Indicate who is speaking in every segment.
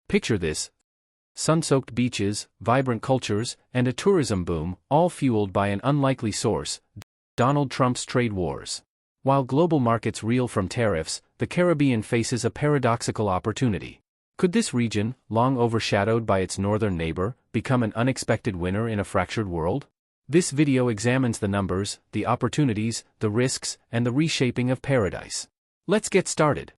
Speaker 1: Picture this: sun-soaked beaches, vibrant cultures, and a tourism boom, all fueled by an unlikely source: Donald Trump's trade wars. While global markets reel from tariffs, the Caribbean faces a paradoxical opportunity. Could this region, long overshadowed by its northern neighbor, become an unexpected winner in a fractured world? This video examines the numbers, the opportunities, the risks, and the reshaping of paradise. Let's get started.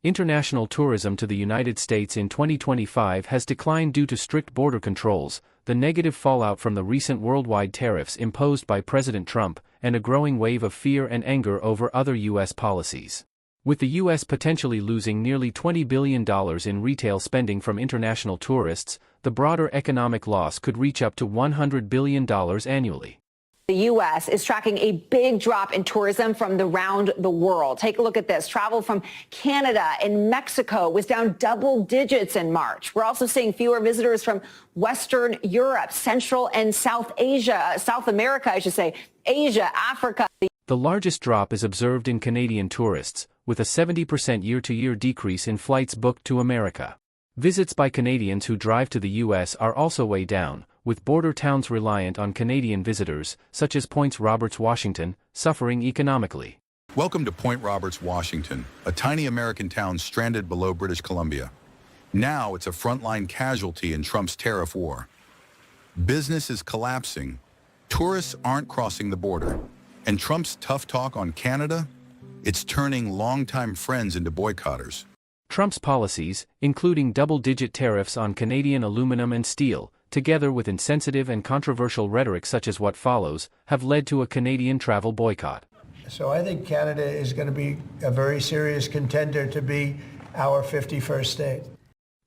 Speaker 1: International tourism to the United States in 2025 has declined due to strict border controls, the negative fallout from the recent worldwide tariffs imposed by President Trump, and a growing wave of fear and anger over other U.S. policies. With the U.S. potentially losing nearly $20 billion in retail spending from international tourists, the broader economic loss could reach up to $100 billion annually.
Speaker 2: The U.S. is tracking a big drop in tourism from around the world. Take a look at this. Travel from Canada and Mexico was down double digits in March. We're also seeing fewer visitors from Western Europe, Central and South Asia, South America, I should say, Asia, Africa.
Speaker 1: The largest drop is observed in Canadian tourists, with a 70% year-to-year decrease in flights booked to America. Visits by Canadians who drive to the U.S. are also way down, with border towns reliant on Canadian visitors, such as Point Roberts, Washington, suffering economically.
Speaker 3: Welcome to Point Roberts, Washington, a tiny American town stranded below British Columbia. Now it's a frontline casualty in Trump's tariff war. Business is collapsing, tourists aren't crossing the border, and Trump's tough talk on Canada? It's turning longtime friends into boycotters.
Speaker 1: Trump's policies, including double-digit tariffs on Canadian aluminum and steel, together with insensitive and controversial rhetoric such as what follows, have led to a Canadian travel boycott.
Speaker 4: So I think Canada is going to be a very serious contender to be our 51st state.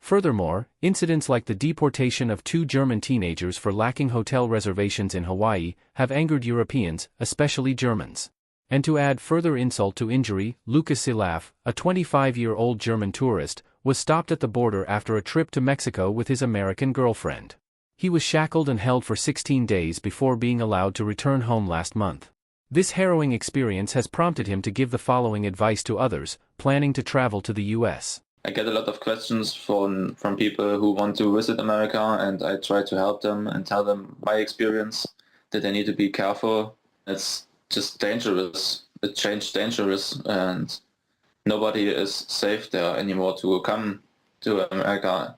Speaker 1: Furthermore, incidents like the deportation of 2 German teenagers for lacking hotel reservations in Hawaii have angered Europeans, especially Germans. And to add further insult to injury, Lucas Silaf, a 25-year-old German tourist, was stopped at the border after a trip to Mexico with his American girlfriend. He was shackled and held for 16 days before being allowed to return home last month. This harrowing experience has prompted him to give the following advice to others planning to travel to the U.S.
Speaker 5: I get a lot of questions from people who want to visit America, and I try to help them and tell them my experience, that they need to be careful. It's just dangerous. It changed dangerous, and nobody is safe there anymore to come to America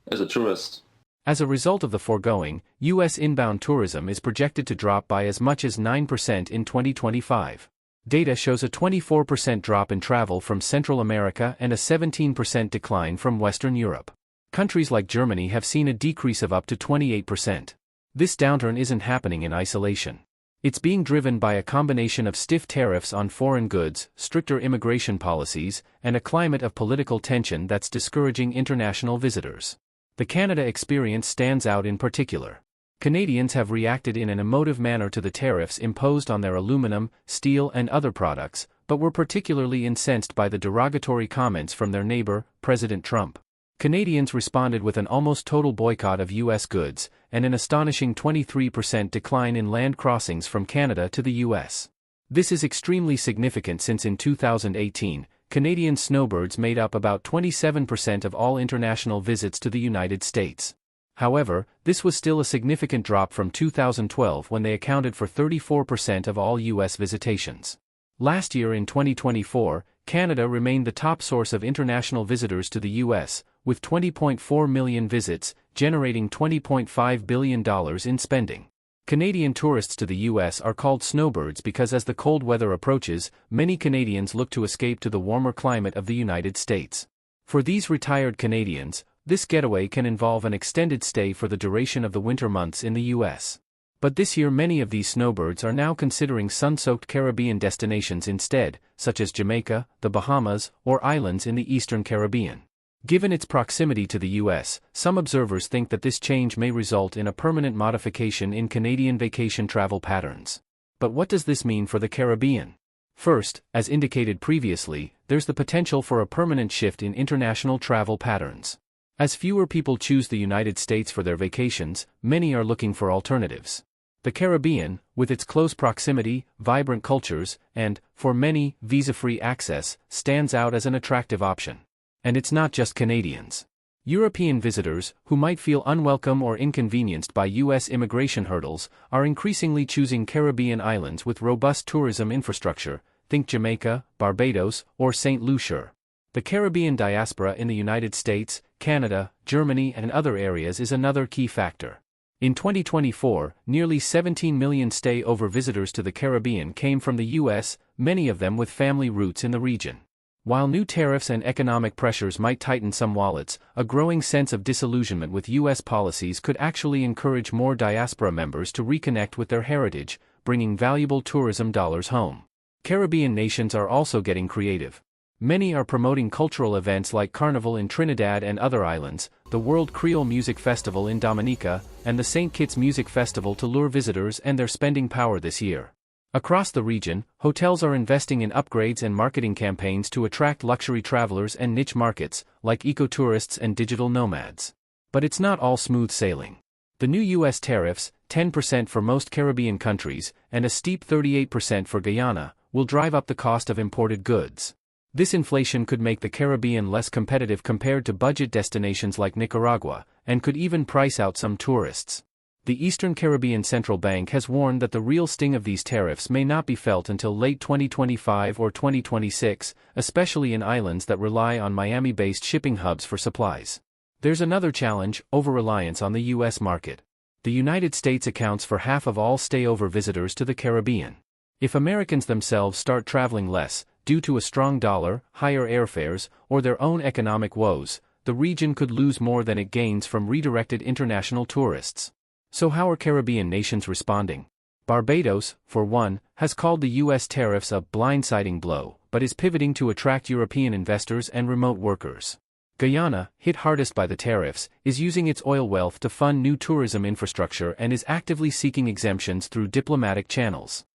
Speaker 5: as a tourist.
Speaker 1: As a result of the foregoing, U.S. inbound tourism is projected to drop by as much as 9% in 2025. Data shows a 24% drop in travel from Central America and a 17% decline from Western Europe. Countries like Germany have seen a decrease of up to 28%. This downturn isn't happening in isolation. It's being driven by a combination of stiff tariffs on foreign goods, stricter immigration policies, and a climate of political tension that's discouraging international visitors. The Canada experience stands out in particular. Canadians have reacted in an emotive manner to the tariffs imposed on their aluminum, steel, and other products, but were particularly incensed by the derogatory comments from their neighbor, President Trump. Canadians responded with an almost total boycott of U.S. goods, and an astonishing 23% decline in land crossings from Canada to the U.S. This is extremely significant since in 2018, Canadian snowbirds made up about 27% of all international visits to the United States. However, this was still a significant drop from 2012 when they accounted for 34% of all U.S. visitations. Last year in 2024, Canada remained the top source of international visitors to the U.S., with 20.4 million visits, generating $20.5 billion in spending. Canadian tourists to the U.S. are called snowbirds because as the cold weather approaches, many Canadians look to escape to the warmer climate of the United States. For these retired Canadians, this getaway can involve an extended stay for the duration of the winter months in the U.S. But this year many of these snowbirds are now considering sun-soaked Caribbean destinations instead, such as Jamaica, the Bahamas, or islands in the Eastern Caribbean. Given its proximity to the U.S., some observers think that this change may result in a permanent modification in Canadian vacation travel patterns. But what does this mean for the Caribbean? First, as indicated previously, there's the potential for a permanent shift in international travel patterns. As fewer people choose the United States for their vacations, many are looking for alternatives. The Caribbean, with its close proximity, vibrant cultures, and, for many, visa-free access, stands out as an attractive option. And it's not just Canadians. European visitors, who might feel unwelcome or inconvenienced by U.S. immigration hurdles, are increasingly choosing Caribbean islands with robust tourism infrastructure, think Jamaica, Barbados, or St. Lucia. The Caribbean diaspora in the United States, Canada, Germany and other areas is another key factor. In 2024, nearly 17 million stay-over visitors to the Caribbean came from the U.S., many of them with family roots in the region. While new tariffs and economic pressures might tighten some wallets, a growing sense of disillusionment with U.S. policies could actually encourage more diaspora members to reconnect with their heritage, bringing valuable tourism dollars home. Caribbean nations are also getting creative. Many are promoting cultural events like Carnival in Trinidad and other islands, the World Creole Music Festival in Dominica, and the St. Kitts Music Festival to lure visitors and their spending power this year. Across the region, hotels are investing in upgrades and marketing campaigns to attract luxury travelers and niche markets, like ecotourists and digital nomads. But it's not all smooth sailing. The new U.S. tariffs, 10% for most Caribbean countries, and a steep 38% for Guyana, will drive up the cost of imported goods. This inflation could make the Caribbean less competitive compared to budget destinations like Nicaragua, and could even price out some tourists. The Eastern Caribbean Central Bank has warned that the real sting of these tariffs may not be felt until late 2025 or 2026, especially in islands that rely on Miami-based shipping hubs for supplies. There's another challenge: over-reliance on the U.S. market. The United States accounts for half of all stay-over visitors to the Caribbean. If Americans themselves start traveling less, due to a strong dollar, higher airfares, or their own economic woes, the region could lose more than it gains from redirected international tourists. So how are Caribbean nations responding? Barbados, for one, has called the U.S. tariffs a blindsiding blow, but is pivoting to attract European investors and remote workers. Guyana, hit hardest by the tariffs, is using its oil wealth to fund new tourism infrastructure and is actively seeking exemptions through diplomatic channels.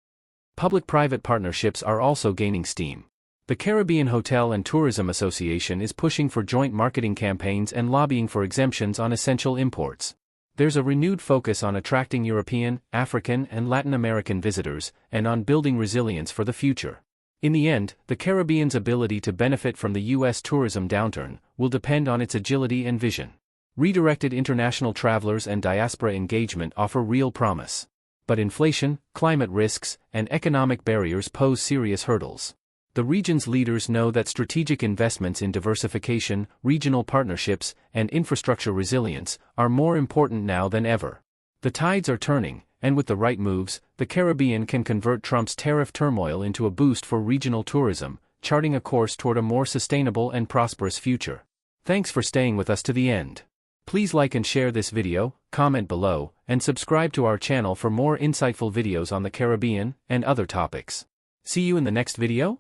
Speaker 1: Public-private partnerships are also gaining steam. The Caribbean Hotel and Tourism Association is pushing for joint marketing campaigns and lobbying for exemptions on essential imports. There's a renewed focus on attracting European, African, and Latin American visitors, and on building resilience for the future. In the end, the Caribbean's ability to benefit from the U.S. tourism downturn will depend on its agility and vision. Redirected international travelers and diaspora engagement offer real promise. But inflation, climate risks, and economic barriers pose serious hurdles. The region's leaders know that strategic investments in diversification, regional partnerships, and infrastructure resilience are more important now than ever. The tides are turning, and with the right moves, the Caribbean can convert Trump's tariff turmoil into a boost for regional tourism, charting a course toward a more sustainable and prosperous future. Thanks for staying with us to the end. Please like and share this video, comment below, and subscribe to our channel for more insightful videos on the Caribbean and other topics. See you in the next video.